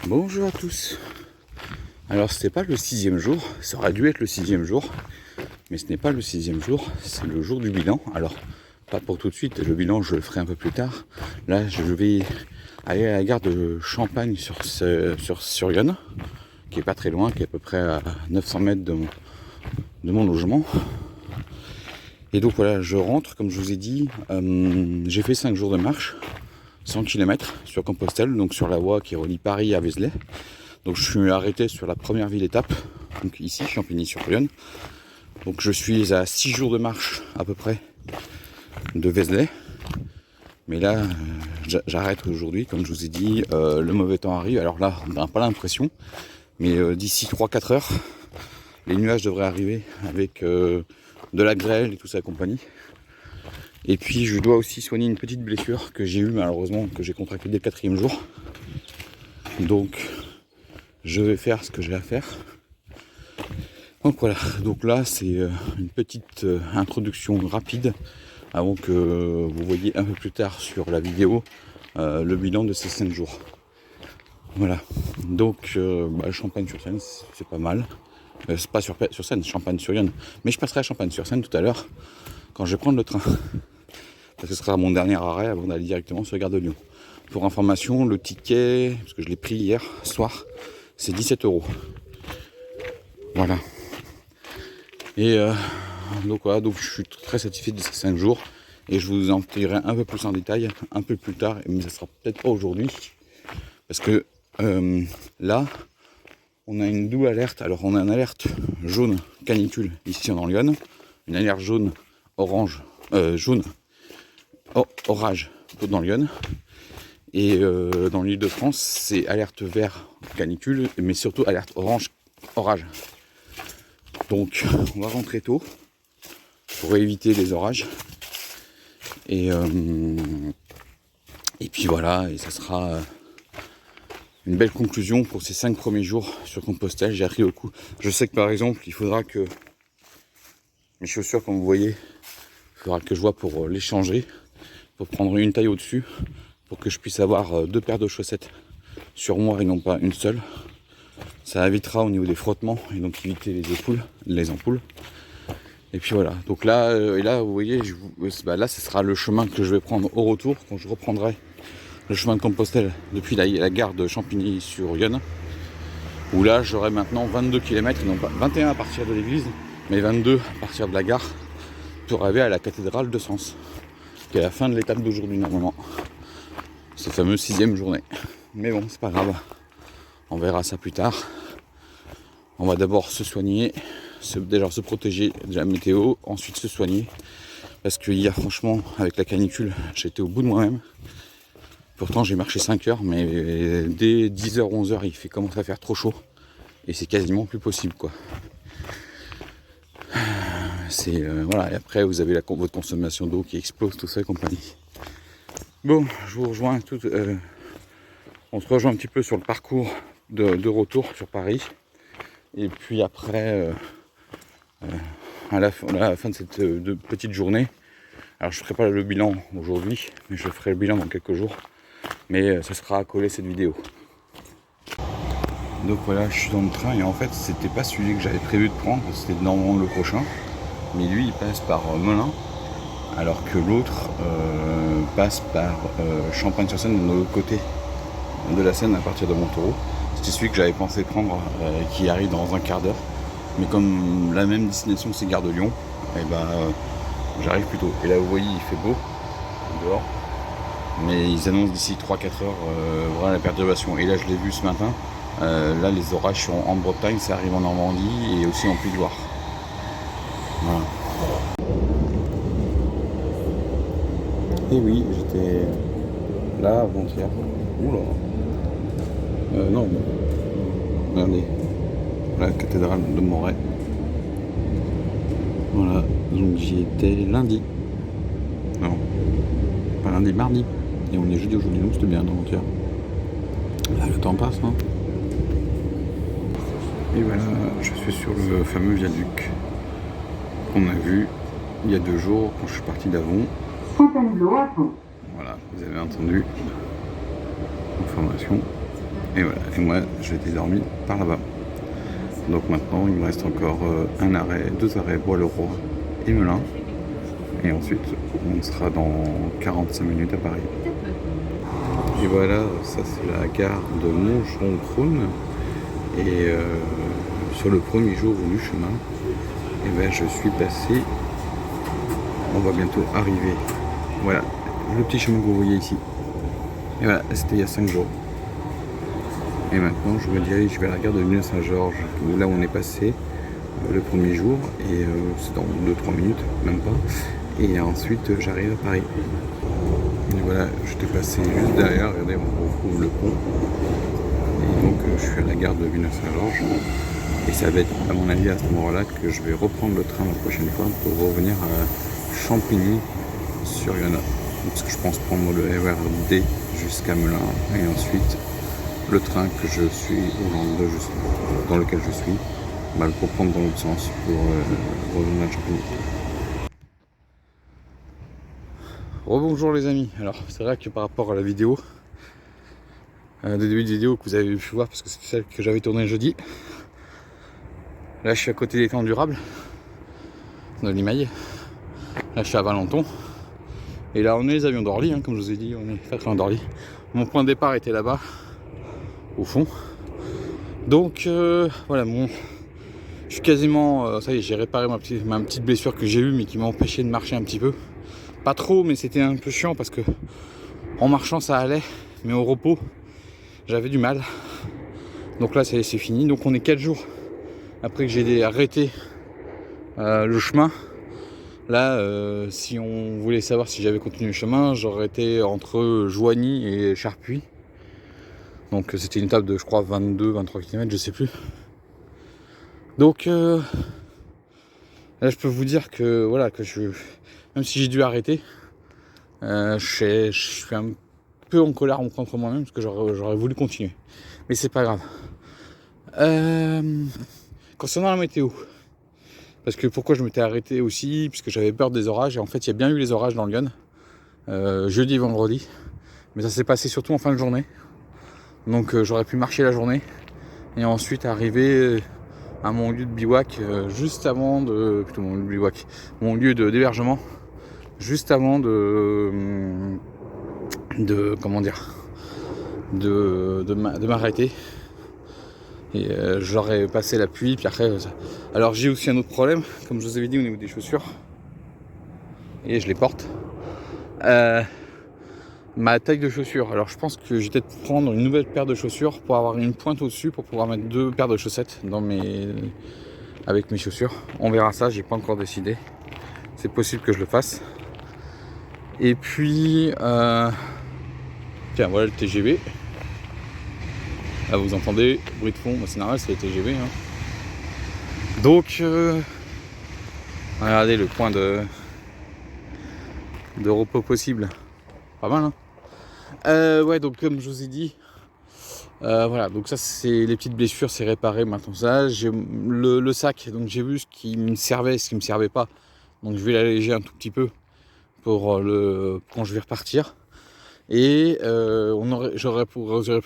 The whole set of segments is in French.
Bonjour à tous. Alors c'était pas le 6e jour, ça aurait dû être le 6e jour, mais ce n'est pas le 6e jour, c'est le jour du bilan. Alors pas pour tout de suite, le bilan je le ferai un peu plus tard. Là je vais aller à la gare de Champagne sur Yonne, qui est pas très loin, qui est à peu près à 900 mètres de mon logement. Et donc voilà, je rentre, comme je vous ai dit, j'ai fait 5 jours de marche, 100 km sur Compostelle, donc sur la voie qui relie Paris à Vézelay. Donc je suis arrêté sur la première ville étape, donc ici, Champigny-sur-Yonne. Donc je suis à 6 jours de marche à peu près de Vézelay. Mais là, j'arrête aujourd'hui, comme je vous ai dit, le mauvais temps arrive. Alors là, on n'a pas l'impression, mais d'ici 3-4 heures, les nuages devraient arriver avec de la grêle et tout ça et compagnie. Et puis je dois aussi soigner une petite blessure que j'ai eue malheureusement, que j'ai contractée dès le 4e jour. Donc je vais faire ce que j'ai à faire. Donc voilà, donc là c'est une petite introduction rapide avant que vous voyez un peu plus tard sur la vidéo le bilan de ces 5 jours. Voilà, donc Champagne-sur-Seine, c'est pas mal. C'est pas sur Seine, Champagne-sur-Yonne. Mais je passerai à Champagne-sur-Seine tout à l'heure quand je vais prendre le train. Parce que ce sera mon dernier arrêt avant d'aller directement sur la gare de Lyon. Pour information, le ticket, parce que je l'ai pris hier soir, c'est 17 €. Voilà. Et donc voilà, donc je suis très satisfait de ces 5 jours. Et je vous en dirai un peu plus en détail, un peu plus tard, mais ça sera peut-être pas aujourd'hui. Parce que là, on a une double alerte. Alors on a une alerte jaune canicule ici dans Lyon, une alerte jaune orange, jaune orage dans Lyon. Et dans l'Île-de-France, c'est alerte vert canicule, mais surtout alerte orange orage. Donc on va rentrer tôt pour éviter les orages. Et puis voilà, et ça sera une belle conclusion pour ces 5 premiers jours sur Compostelle. J'ai appris au coup. Je sais que par exemple, il faudra que mes chaussures, comme vous voyez, il faudra que je vois pour les changer, pour prendre une taille au-dessus, pour que je puisse avoir 2 paires de chaussettes sur moi et non pas une seule. Ça évitera au niveau des frottements et donc éviter les ampoules. Et puis voilà, donc là, vous voyez, là ce sera le chemin que je vais prendre au retour, quand je reprendrai le chemin de Compostelle depuis la gare de Champigny-sur-Yonne, où là j'aurai maintenant 22 km, non pas 21 à partir de l'église, mais 22 à partir de la gare, pour arriver à la cathédrale de Sens, qui est la fin de l'étape d'aujourd'hui normalement. Cette fameuse 6e journée. Mais bon, c'est pas grave, on verra ça plus tard. On va d'abord se soigner, déjà se protéger de la météo, ensuite se soigner. Parce que hier, franchement, avec la canicule, j'étais au bout de moi-même. Pourtant, j'ai marché 5 heures, mais dès 10h, 11h, il commence à faire trop chaud. Et c'est quasiment plus possible, quoi. C'est, voilà, et après, vous avez votre consommation d'eau qui explose, tout ça et compagnie. Bon, je vous rejoins on se rejoint un petit peu sur le parcours de retour sur Paris. Et puis après, à la fin de cette petite journée, alors je ne ferai pas le bilan aujourd'hui, mais je ferai le bilan dans quelques jours. Mais ça sera à coller cette vidéo. Donc voilà, je suis dans le train et en fait c'était pas celui que j'avais prévu de prendre, c'était normalement le prochain. Mais lui il passe par Melun, alors que l'autre passe par Champagne-sur-Seine de l'autre côté de la Seine à partir de Montaureau. C'était celui que j'avais pensé prendre qui arrive dans un quart d'heure. Mais comme la même destination c'est Gare de Lyon, et j'arrive plus tôt. Et là vous voyez il fait beau dehors. Mais ils annoncent d'ici 3-4 heures voilà la perturbation. Et là je l'ai vu ce matin, là les orages sont en Bretagne, ça arrive en Normandie et aussi en Puy-de-Loire. Voilà. Et oui, j'étais là avant-hier. Oula. Non, regardez, la cathédrale de Moret. Voilà, donc j'y étais lundi. Non, pas lundi, mardi. Et on est jeudi aujourd'hui, donc c'était bien avant-hier. Là, le temps passe, hein. Et voilà, je suis sur le fameux viaduc qu'on a vu il y a 2 jours quand je suis parti d'Avon. Voilà, vous avez entendu l'information. Et voilà, et moi j'étais dormi par là-bas. Donc maintenant il me reste encore deux arrêts, Bois-le-Roi et Melun. Et ensuite on sera dans 45 minutes à Paris. Et voilà, ça c'est la gare de Montgeron-Crosne. Et sur le premier jour du chemin, et ben, je suis passé, on va bientôt arriver. Voilà, le petit chemin que vous voyez ici. Et voilà, c'était il y a 5 jours. Et maintenant je me dirige vers la gare de Villeneuve-Saint-Georges, là où on est passé le premier jour. Et c'est dans 2-3 minutes, même pas. Et ensuite j'arrive à Paris. Et voilà, je t'ai passé juste derrière, regardez, on retrouve le pont. Et donc je suis à la gare de Villeneuve-Saint-Georges. Et ça va être à mon avis à ce moment-là que je vais reprendre le train la prochaine fois pour revenir à Champigny-sur-Yonne. Parce que je pense prendre le RERD jusqu'à Melun et ensuite le train que je suis dans lequel je suis, bah, pour prendre dans l'autre sens pour revenir à Champigny. Rebonjour les amis. Alors c'est vrai que par rapport à la vidéo, le début de vidéo que vous avez pu voir parce que c'est celle que j'avais tournée jeudi. Là je suis à côté des temps durables de Limaille. Là je suis à Valenton. Et là on est les avions d'Orly, hein, comme je vous ai dit, on est pas très loin d'Orly. Mon point de départ était là-bas, au fond. Donc voilà, je suis quasiment, ça y est, j'ai réparé ma petite blessure que j'ai eue mais qui m'a empêché de marcher un petit peu. Pas trop, mais c'était un peu chiant parce que en marchant ça allait, mais au repos j'avais du mal. Donc là c'est fini. Donc on est 4 jours après que j'ai arrêté le chemin. Là, si on voulait savoir si j'avais continué le chemin, j'aurais été entre Joigny et Charpuy. Donc c'était une étape de, je crois, 22-23 km, je sais plus. Donc là, je peux vous dire que voilà, même si j'ai dû arrêter, je suis un peu en colère contre moi-même parce que j'aurais voulu continuer. Mais c'est pas grave. Concernant la météo. Parce que pourquoi je m'étais arrêté aussi, puisque j'avais peur des orages, et en fait il y a bien eu les orages dans Lyon, jeudi et vendredi, mais ça s'est passé surtout en fin de journée, donc j'aurais pu marcher la journée, et ensuite arriver à mon lieu de bivouac, juste avant de... plutôt mon lieu de bivouac, mon lieu d'hébergement, juste avant de comment dire, de m'arrêter. Et j'aurais passé la pluie, puis après... Alors j'ai aussi un autre problème, comme je vous avais dit au niveau des chaussures. Et je les porte. Ma taille de chaussures. Alors je pense que je vais peut-être prendre une nouvelle paire de chaussures pour avoir une pointe au-dessus, pour pouvoir mettre 2 paires de chaussettes avec mes chaussures. On verra ça, j'ai pas encore décidé. C'est possible que je le fasse. Et puis... tiens, voilà le TGV. Là vous entendez, bruit de fond, c'est normal, c'est le TGV. Hein. Donc, regardez le point de repos possible. Pas mal, hein. Ouais, donc comme je vous ai dit, voilà, donc ça c'est les petites blessures, c'est réparé maintenant. Ça, j'ai le sac, donc j'ai vu ce qui me servait, ce qui me servait pas. Donc je vais l'alléger un tout petit peu pour quand je vais repartir. Et j'aurais pu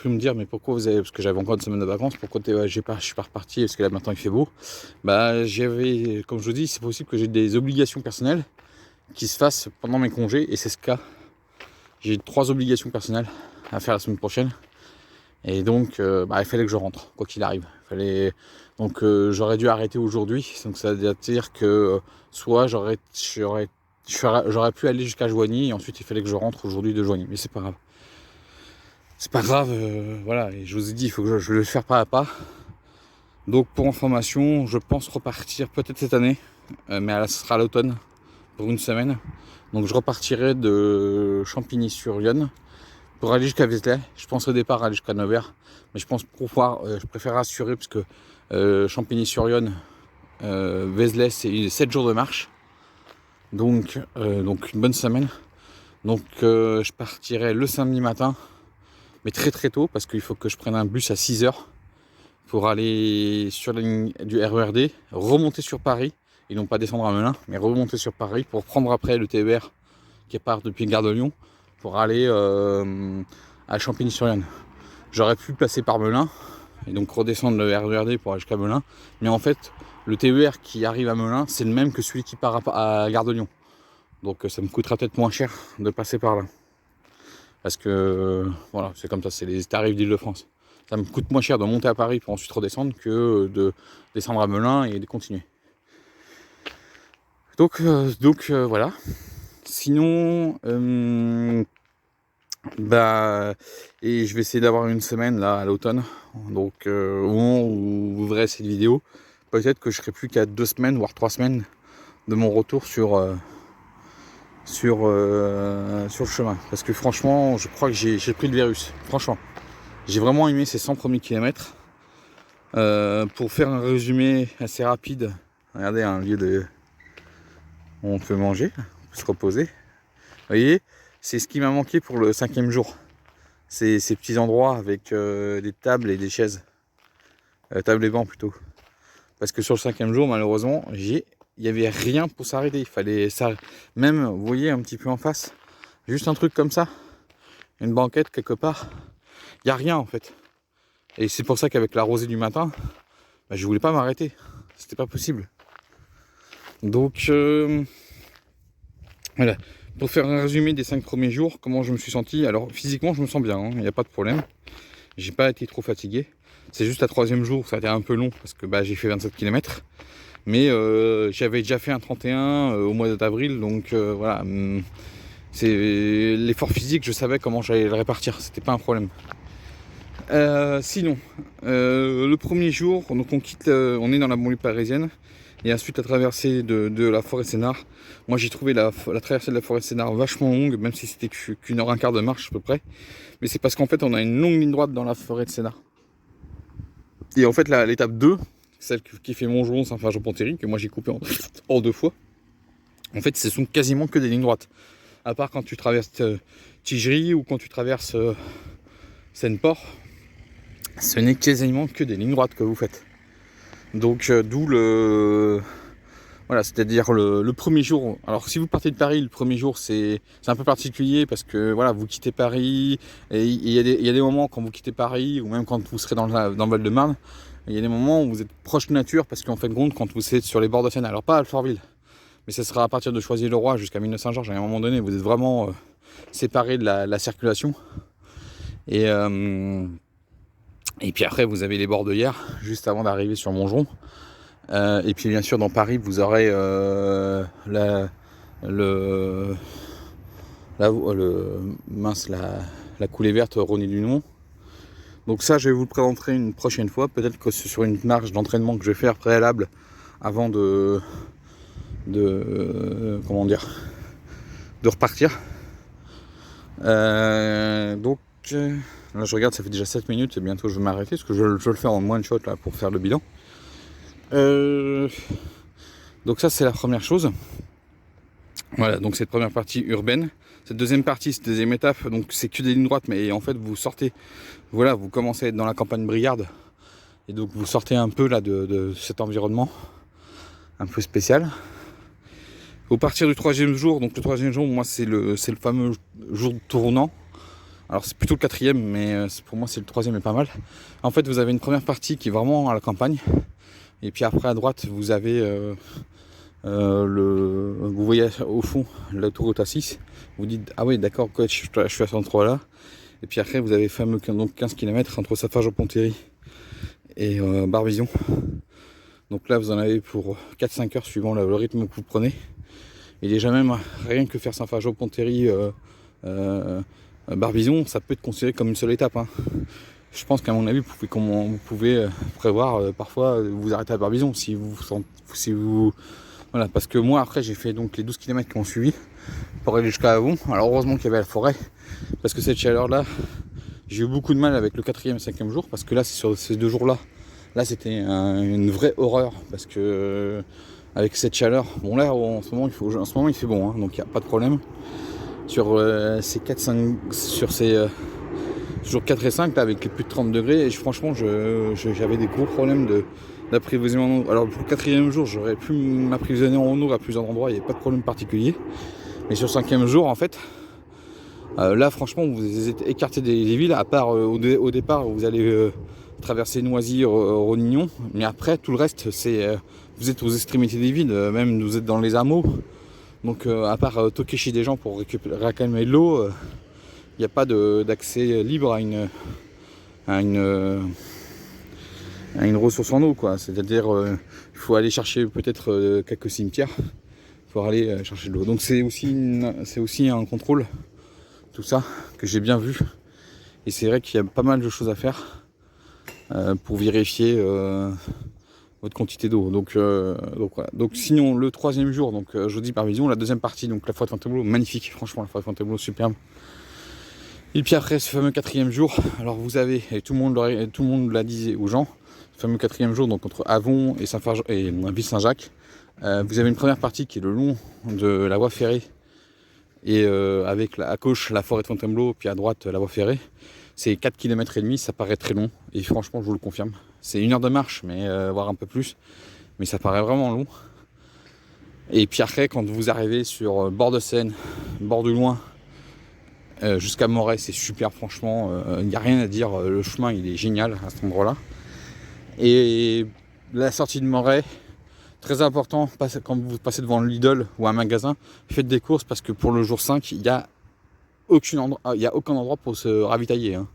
me dire, mais pourquoi vous avez, parce que j'avais encore une semaine de vacances, pourquoi je suis pas reparti, parce que là maintenant il fait beau. Bah j'avais, comme je vous dis, c'est possible que j'ai des obligations personnelles qui se fassent pendant mes congés, et c'est ce cas. J'ai 3 obligations personnelles à faire la semaine prochaine, et donc il fallait que je rentre, quoi qu'il arrive. Donc j'aurais dû arrêter aujourd'hui, donc ça veut dire que soit j'aurais pu aller jusqu'à Joigny, et ensuite il fallait que je rentre aujourd'hui de Joigny, mais c'est pas grave. C'est pas grave, voilà, et je vous ai dit, il faut que je vais le faire pas à pas. Donc pour information, je pense repartir peut-être cette année, mais ce sera à l'automne, pour une semaine. Donc je repartirai de Champigny-sur-Yonne pour aller jusqu'à Vézelay. Je pense au départ aller jusqu'à Nevers, mais je pense je préfère assurer, parce que Champigny-sur-Yonne, Vézelay, c'est 7 jours de marche. Donc une bonne semaine. Donc je partirai le samedi matin, mais très très tôt, parce qu'il faut que je prenne un bus à 6h pour aller sur la ligne du RERD, remonter sur Paris, et non pas descendre à Melun, mais remonter sur Paris pour prendre après le TER qui part depuis Gare de Lyon pour aller à Champigny-sur-Yonne. J'aurais pu passer par Melun et donc redescendre le RERD pour aller jusqu'à Melun. Mais en fait, le TER qui arrive à Melun, c'est le même que celui qui part à Gare de Lyon. Donc ça me coûtera peut-être moins cher de passer par là. Parce que voilà, c'est comme ça, c'est les tarifs d'Île-de-France. Ça me coûte moins cher de monter à Paris pour ensuite redescendre que de descendre à Melun et de continuer. Donc voilà. Sinon, et je vais essayer d'avoir une semaine là à l'automne. Donc au moment où vous verrez cette vidéo, peut-être que je serai plus qu'à 2 semaines, voire 3 semaines de mon retour sur le chemin. Parce que franchement, je crois que j'ai pris le virus. Franchement, j'ai vraiment aimé ces 100 premiers kilomètres. Pour faire un résumé assez rapide, regardez un lieu de... on peut manger, on peut se reposer. Vous voyez, c'est ce qui m'a manqué pour le 5e jour. Ces petits endroits avec des tables et des chaises. Tables et bancs plutôt. Parce que sur le 5e jour, malheureusement, il n'y avait rien pour s'arrêter. Il fallait ça. Même, vous voyez, un petit peu en face, juste un truc comme ça, une banquette quelque part. Il n'y a rien en fait. Et c'est pour ça qu'avec la rosée du matin, je voulais pas m'arrêter. C'était pas possible. Donc, voilà. Pour faire un résumé des 5 premiers jours, comment je me suis senti. Alors, physiquement, je me sens bien, hein, il n'y a pas de problème. J'ai pas été trop fatigué. C'est juste la 3e jour, ça a été un peu long parce que j'ai fait 27 km. Mais j'avais déjà fait un 31 au mois d'avril, donc voilà. C'est l'effort physique, je savais comment j'allais le répartir, c'était pas un problème. Sinon, le premier jour, donc on est dans la banlieue parisienne. Et ensuite la traversée de la forêt Sénart. Moi j'ai trouvé la traversée de la forêt Sénart vachement longue, même si c'était qu'une heure et quart de marche à peu près. Mais c'est parce qu'en fait on a une longue ligne droite dans la forêt de Sénart. Et en fait l'étape 2, celle qui fait Montgeron, Saint-Fargeau-Pontéry, que moi j'ai coupé en 2 fois, en fait ce sont quasiment que des lignes droites. À part quand tu traverses Tigerie ou quand tu traverses Seine-Port, ce n'est quasiment que des lignes droites que vous faites. Donc d'où le... Voilà, c'est-à-dire le premier jour. Alors si vous partez de Paris, le premier jour c'est un peu particulier parce que voilà, vous quittez Paris et il y a des moments quand vous quittez Paris ou même quand vous serez dans le Val-de-Marne, il y a des moments où vous êtes proche de nature parce qu'en fin de compte quand vous êtes sur les bords de Seine, alors pas à Alfortville, mais ce sera à partir de Choisy-le-Roi jusqu'à Villeneuve-Saint-Georges, à un moment donné vous êtes vraiment séparés de la circulation et puis après vous avez les Bordellières juste avant d'arriver sur Montgeron. Et puis bien sûr dans Paris vous aurez la coulée verte René Dumont. Donc ça je vais vous le présenter une prochaine fois, peut-être que c'est sur une marche d'entraînement que je vais faire préalable avant de repartir. Donc là je regarde, ça fait déjà 7 minutes et bientôt je vais m'arrêter parce que je le fais en one shot là pour faire le bilan. Donc ça c'est la première chose. Voilà, donc cette première partie urbaine. Cette deuxième partie, cette deuxième étape, donc c'est que des lignes droites, mais en fait vous sortez, voilà, vous commencez à être dans la campagne briarde et donc vous sortez un peu là de cet environnement un peu spécial. Au partir du 3e jour, donc le 3e jour, moi c'est le fameux jour tournant. Alors c'est plutôt le 4e, mais pour moi c'est le 3e est pas mal. En fait vous avez une première partie qui est vraiment à la campagne. Et puis après à droite vous avez vous voyez au fond l'autoroute A6. Vous dites ah oui d'accord coach, je suis à 103 là. Et puis après vous avez fameux donc 15 km entre Saint-Fargeau-Pontéry et Barbizon. Donc là vous en avez pour 4-5 heures suivant le rythme que vous prenez. Et déjà même rien que faire Saint-Fargeau-Pontéry Barbizon, ça peut être considéré comme une seule étape. Hein. Je pense qu'à mon avis, vous pouvez prévoir parfois vous arrêter à Barbizon si vous voilà, parce que moi après j'ai fait donc les 12 km qui ont suivi pour aller jusqu'à Avon. Alors heureusement qu'il y avait la forêt, parce que cette chaleur là, j'ai eu beaucoup de mal avec le 4e et 5e jour, parce que là c'est sur ces 2 jours là c'était une vraie horreur, parce que avec cette chaleur, bon là en ce moment il fait bon, hein, donc il n'y a pas de problème. Sur ces 4-5 sur ces jours 4 et 5 là, avec les plus de 30 degrés, et franchement j'avais des gros problèmes d'approvisionnement. Alors pour le 4e jour j'aurais pu m'approvisionner en eau à plusieurs endroits, il n'y avait pas de problème particulier, mais sur le 5e jour en fait Là franchement vous êtes écarté des villes, à part au départ où vous allez traverser Noisy, Ronignon, mais après tout le reste c'est vous êtes aux extrémités des villes, même vous êtes dans les hameaux, donc à part toquer chez des gens pour réclamer de l'eau, il n'y a pas d'accès libre à une ressource en eau, quoi. C'est-à-dire il faut aller chercher peut-être quelques cimetières pour aller chercher de l'eau. Donc c'est aussi un contrôle, tout ça, que j'ai bien vu. Et c'est vrai qu'il y a pas mal de choses à faire pour vérifier votre quantité d'eau. Donc voilà. Donc sinon le troisième jour, donc jeudi par vision, la deuxième partie, donc la forêt de Fontainebleau, magnifique, franchement la forêt de Fontainebleau, superbe. Et puis après ce fameux quatrième jour, alors vous avez, et tout le monde l'a dit aux gens, ce fameux quatrième jour, donc entre Avon et Ville-Saint-Jacques, vous avez une première partie qui est le long de la voie ferrée, et avec à gauche la forêt de Fontainebleau, puis à droite la voie ferrée. C'est 4 km et demi, ça paraît très long, et franchement je vous le confirme. C'est 1 heure de marche, mais voire un peu plus, mais ça paraît vraiment long. Et puis après, quand vous arrivez sur bord de Seine, bord du Loing, jusqu'à Moret, c'est super, franchement, il n'y a rien à dire, le chemin il est génial à cet endroit là. Et la sortie de Moret, très important, quand vous passez devant le Lidl ou un magasin, faites des courses, parce que pour le jour 5, il n'y a aucun endroit pour se ravitailler, hein.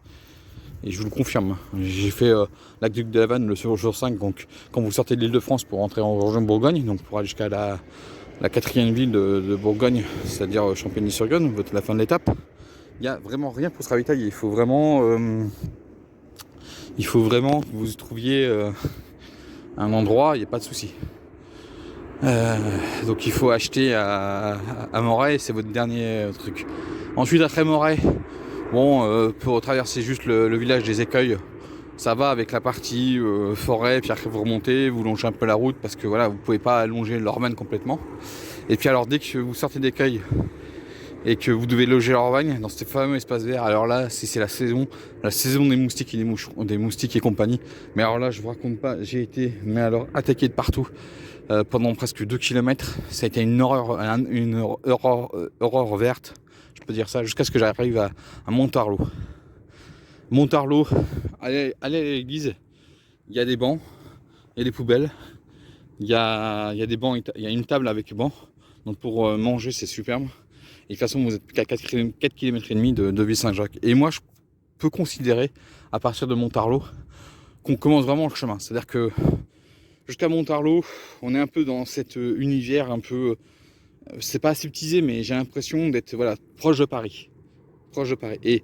Et je vous le confirme, j'ai fait l'aqueduc de la Vanne le jour 5, donc quand vous sortez de l'Île-de-France pour rentrer en région Bourgogne, donc pour aller jusqu'à la 4e ville de Bourgogne, c'est-à-dire Champigny-sur-Yonne, la fin de l'étape, il n'y a vraiment rien pour se ravitailler. Il faut vraiment que vous trouviez un endroit, il n'y a pas de souci. Donc il faut acheter à Moret, c'est votre dernier truc. Ensuite après Moret, bon, pour traverser juste le village des Écueils, ça va avec la partie forêt, puis après vous remontez, vous longez un peu la route, parce que voilà, vous pouvez pas allonger l'Ormagne complètement. Et puis alors dès que vous sortez d'Écueils et que vous devez loger l'Ormagne dans ce fameux espace vert, alors là c'est la saison des moustiques et des moustiques et compagnie. Mais alors là je vous raconte pas, j'ai été attaqué de partout pendant presque 2 km. Ça a été une horreur verte, je peux dire ça, jusqu'à ce que j'arrive à Montarlot. Allez à l'église, il y a des bancs, il y a des poubelles, il y a des bancs, il y a une table avec bancs, donc pour manger c'est superbe. Et de toute façon vous êtes qu'à 4 km et demi de Ville-Saint-Jacques. Et moi je peux considérer à partir de Montarlot qu'on commence vraiment le chemin. C'est-à-dire que jusqu'à Montarlot, on est un peu dans cet univers un peu, c'est pas aseptisé, mais j'ai l'impression d'être proche de Paris. Et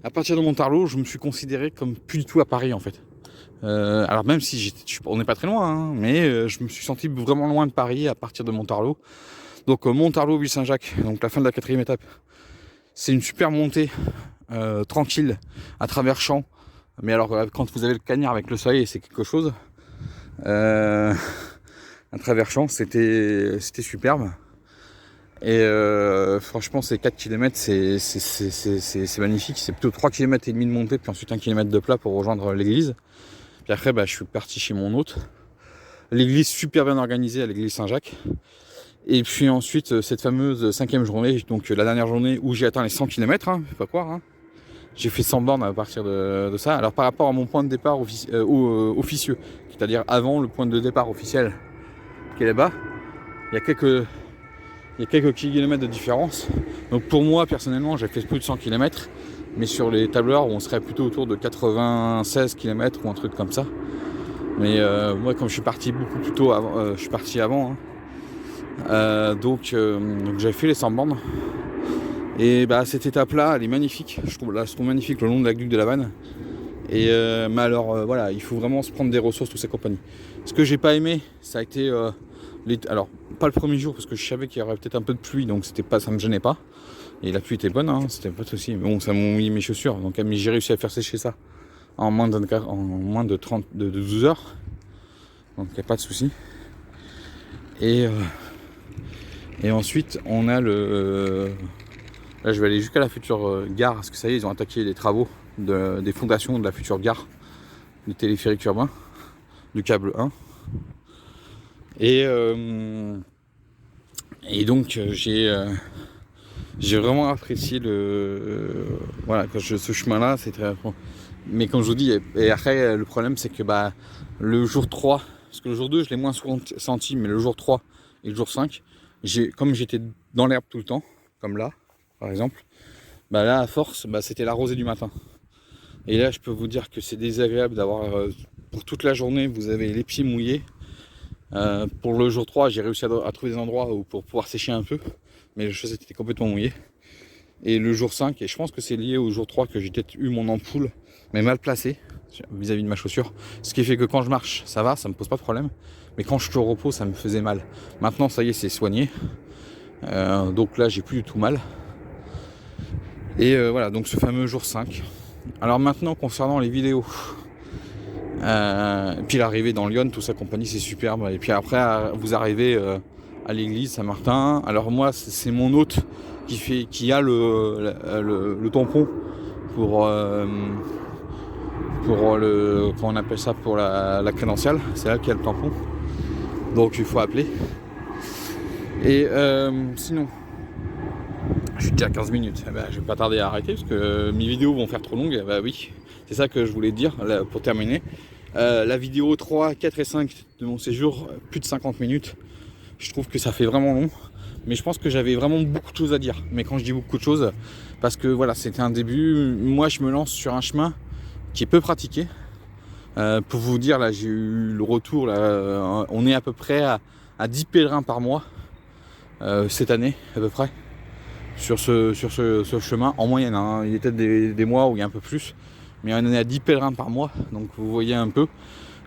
à partir de Montarlot, je me suis considéré comme plus du tout à Paris en fait. Alors même si on n'est pas très loin, hein, mais je me suis senti vraiment loin de Paris à partir de Montarlot. Donc Montarlot, Ville-Saint-Jacques, donc la fin de la 4e étape, c'est une super montée tranquille à travers champs. Mais alors quand vous avez le cagnard avec le soleil, c'est quelque chose. À travers champs, c'était superbe. Et franchement ces 4 km c'est magnifique. C'est plutôt 3 km et demi de montée, puis ensuite 1 km de plat pour rejoindre l'église. Puis après je suis parti chez mon hôte. L'église super bien organisée, à l'église Saint-Jacques. Et puis ensuite cette fameuse 5e journée, donc la dernière journée où j'ai atteint les 100 km, hein, faut pas croire, hein. J'ai fait 100 bornes à partir de ça. Alors par rapport à mon point de départ officieux, c'est-à-dire avant le point de départ officiel qui est là-bas, il y a quelques kilomètres de différence. Donc pour moi personnellement j'ai fait plus de 100 km, mais sur les tableurs on serait plutôt autour de 96 km ou un truc comme ça. Mais moi comme je suis parti beaucoup plus tôt avant, je suis parti avant, hein. Donc j'avais fait les 100 bornes. Et cette étape là elle est magnifique, je trouve magnifique le long de l'aqueduc de la Vanne. Et mais alors voilà, il faut vraiment se prendre des ressources, toutes ces compagnies. Ce que j'ai pas aimé, ça a été alors pas le premier jour parce que je savais qu'il y aurait peut-être un peu de pluie, donc ça me gênait pas. Et la pluie était bonne, hein, c'était pas de souci. Mais bon, ça m'a mouillé mes chaussures, donc mais j'ai réussi à faire sécher ça en moins de 12 heures. Donc il n'y a pas de souci. Et ensuite on a là je vais aller jusqu'à la future gare, parce que ça y est, ils ont attaqué les travaux des fondations de la future gare du téléphérique urbain, du câble 1. Et donc j'ai J'ai vraiment apprécié voilà, ce chemin-là, c'est très. Mais comme je vous dis, et après, le problème, c'est que le jour 3, parce que le jour 2, je l'ai moins senti, mais le jour 3 et le jour 5, comme j'étais dans l'herbe tout le temps, comme là, par exemple, là, à force, c'était la rosée du matin. Et là, je peux vous dire que c'est désagréable d'avoir, pour toute la journée, vous avez les pieds mouillés. Pour le jour 3, j'ai réussi à trouver des endroits pour pouvoir sécher un peu, mais les choses étaient complètement mouillées. Et le jour 5, et je pense que c'est lié au jour 3 que j'ai peut-être eu mon ampoule, mais mal placée vis-à-vis de ma chaussure. Ce qui fait que quand je marche, ça va, ça me pose pas de problème. Mais quand je suis au repos, ça me faisait mal. Maintenant, ça y est, c'est soigné. Donc là, j'ai plus du tout mal. Et voilà, donc ce fameux jour 5. Alors maintenant, concernant les vidéos, et puis l'arrivée dans Lyon, tout ça compagnie, c'est superbe. Et puis après, vous arrivez à l'église Saint-Martin. Alors moi, c'est mon hôte qui a le tampon pour le, comment on appelle ça, pour la crédentiale. C'est elle qui a le tampon. Donc il faut appeler. Et sinon, je suis déjà à 15 minutes. Je vais pas tarder à arrêter parce que mes vidéos vont faire trop longues. Oui, c'est ça que je voulais dire là, pour terminer. La vidéo 3, 4 et 5 de mon séjour, plus de 50 minutes. Je trouve que ça fait vraiment long. Mais je pense que j'avais vraiment beaucoup de choses à dire. Mais quand je dis beaucoup de choses, parce que voilà, c'était un début. Moi, je me lance sur un chemin qui est peu pratiqué. Pour vous dire, là, j'ai eu le retour. Là, on est à peu près à 10 pèlerins par mois cette année, à peu près, sur ce chemin, en moyenne. Il y a peut-être des mois où il y a un peu plus. Mais on est à 10 pèlerins par mois. Donc vous voyez un peu.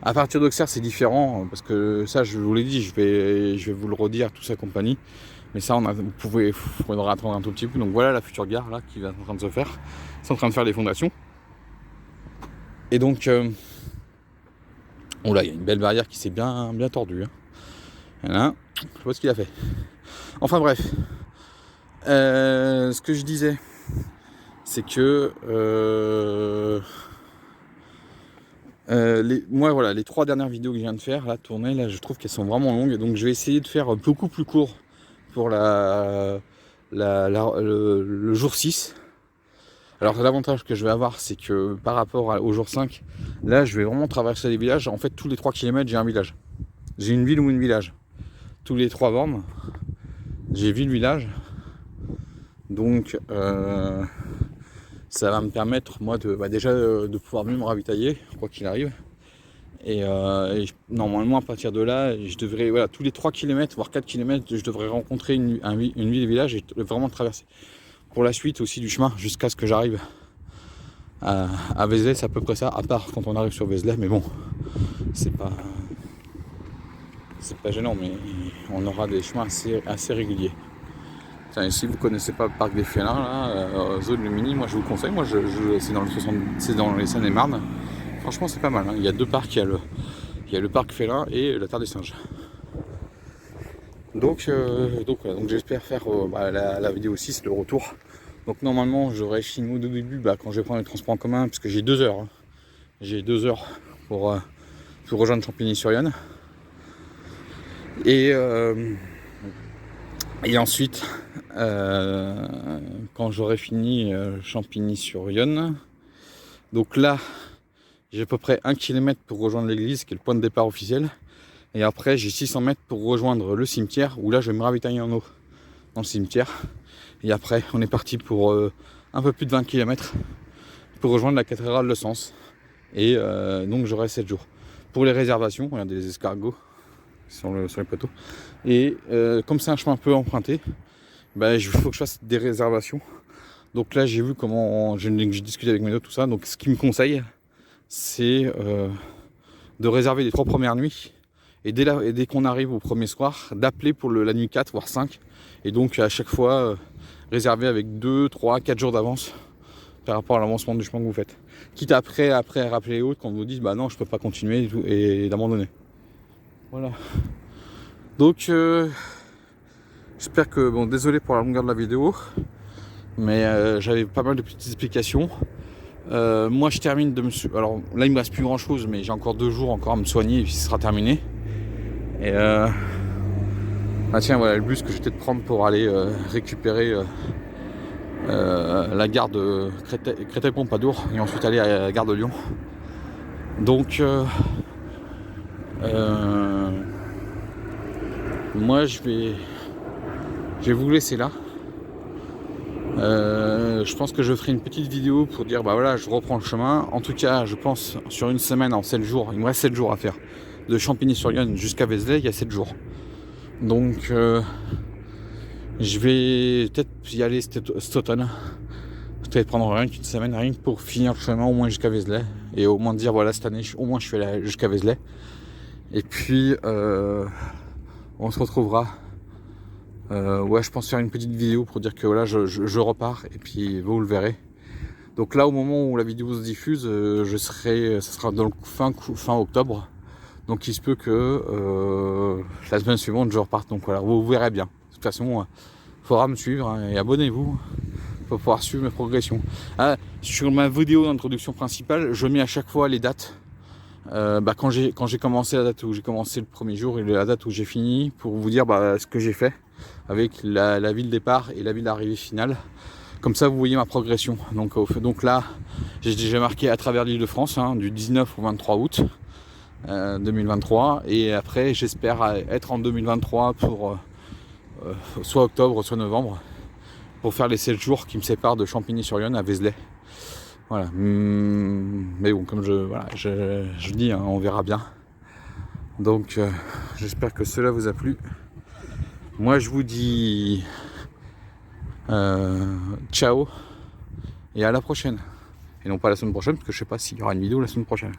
À partir d'Auxerre, c'est différent. Parce que ça, je vous l'ai dit, je vais vous le redire, tout ça compagnie. Mais ça, il faudra attendre un tout petit peu. Donc voilà la future gare là qui va en train de se faire. C'est en train de faire des fondations. Et donc, oh là, il y a une belle barrière qui s'est bien tordue. Voilà. Je sais pas ce qu'il a fait. Enfin bref. Ce que je disais, c'est que moi voilà, les 3 dernières vidéos que je viens de faire, là, tourner, là, je trouve qu'elles sont vraiment longues. Donc je vais essayer de faire beaucoup plus court pour le jour 6. Alors l'avantage que je vais avoir, c'est que par rapport au jour 5, là je vais vraiment traverser les villages. En fait, tous les 3 km, j'ai un village. J'ai une ville ou un village. Tous les 3 bornes, j'ai ville, village. Donc ça va me permettre moi déjà de pouvoir mieux me ravitailler, quoi qu'il arrive. Et normalement à partir de là, je devrais, voilà, tous les 3 km, voire 4 km, je devrais rencontrer une ville et village et vraiment traverser. Pour la suite aussi du chemin, jusqu'à ce que j'arrive à Vézelay, c'est à peu près ça, à part quand on arrive sur Vézelay, mais bon, c'est pas gênant, mais on aura des chemins assez réguliers. Si vous connaissez pas le parc des Félins, là, zone Lumini, moi je vous conseille. Moi c'est dans les Seine-et-Marne. Franchement, c'est pas mal. Il y a 2 parcs, il y a le parc Félin et la Terre des Singes. Donc j'espère faire la vidéo 6, le retour. Donc normalement, j'aurai fini au début quand je vais prendre les transports en commun, parce que j'ai 2 heures. J'ai 2 heures pour rejoindre Champigny-sur-Yonne. Et ensuite, quand j'aurai fini Champigny-sur-Yonne, donc là, j'ai à peu près 1 km pour rejoindre l'église, qui est le point de départ officiel. Et après, j'ai 600 mètres pour rejoindre le cimetière, où là, je vais me ravitailler en eau dans le cimetière. Et après, on est parti pour un peu plus de 20 km pour rejoindre la cathédrale de Sens. Et donc, j'aurai 7 jours. Pour les réservations, regardez les escargots sur les plateaux. Et comme c'est un chemin un peu emprunté, il faut que je fasse des réservations. Donc là, j'ai vu comment j'ai discuté avec mes autres, tout ça. Donc, ce qu'ils me conseillent, c'est de réserver les 3 premières nuits. Et dès qu'on arrive au premier soir, d'appeler pour la nuit 4, voire 5. Et donc, à chaque fois, réserver avec 2, 3, 4 jours d'avance par rapport à l'avancement du chemin que vous faites. Quitte après à rappeler les autres quand vous dites non, je peux pas continuer et d'abandonner. Voilà. Donc, j'espère que, désolé pour la longueur de la vidéo, mais j'avais pas mal de petites explications. Moi, je termine alors là, il me reste plus grand chose, mais j'ai encore 2 jours encore à me soigner et puis ce sera terminé. Et tiens, voilà le bus que je vais peut-être prendre pour aller récupérer la gare de Créteil-Pompadour et ensuite aller à la gare de Lyon. Donc moi je vais vous laisser là. Je pense que je ferai une petite vidéo pour dire bah voilà, je reprends le chemin. En tout cas, je pense sur une semaine, en 7 jours, il me reste 7 jours à faire. De Champigny-sur-Yonne jusqu'à Vézelay, il y a 7 jours. Donc je vais peut-être y aller cet automne. Peut-être prendre rien qu'une semaine, rien que pour finir le chemin au moins jusqu'à Vézelay. Et au moins dire voilà, cette année, au moins je suis allé jusqu'à Vézelay. Et puis on se retrouvera. Ouais, je pense faire une petite vidéo pour dire que voilà, je repars et puis vous le verrez. Donc là, au moment où la vidéo se diffuse, ça sera dans le fin octobre. Donc il se peut que la semaine suivante, je reparte. Donc voilà, vous verrez bien. De toute façon, il faudra me suivre hein, et abonnez-vous pour pouvoir suivre mes progressions. Sur ma vidéo d'introduction principale, je mets à chaque fois les dates. Quand j'ai commencé, la date où j'ai commencé le premier jour et la date où j'ai fini, pour vous dire ce que j'ai fait avec la ville départ et la ville d'arrivée finale. Comme ça, vous voyez ma progression. Donc là, j'ai déjà marqué à travers l'Île-de-France, hein, du 19 au 23 août 2023. Et après, j'espère être en 2023 pour soit octobre, soit novembre, pour faire les 7 jours qui me séparent de Champigny-sur-Yonne à Vézelay. Voilà. Mais bon, comme je dis, hein, on verra bien. Donc, j'espère que cela vous a plu. Moi, je vous dis ciao et à la prochaine. Et non pas la semaine prochaine, parce que je sais pas s'il y aura une vidéo la semaine prochaine.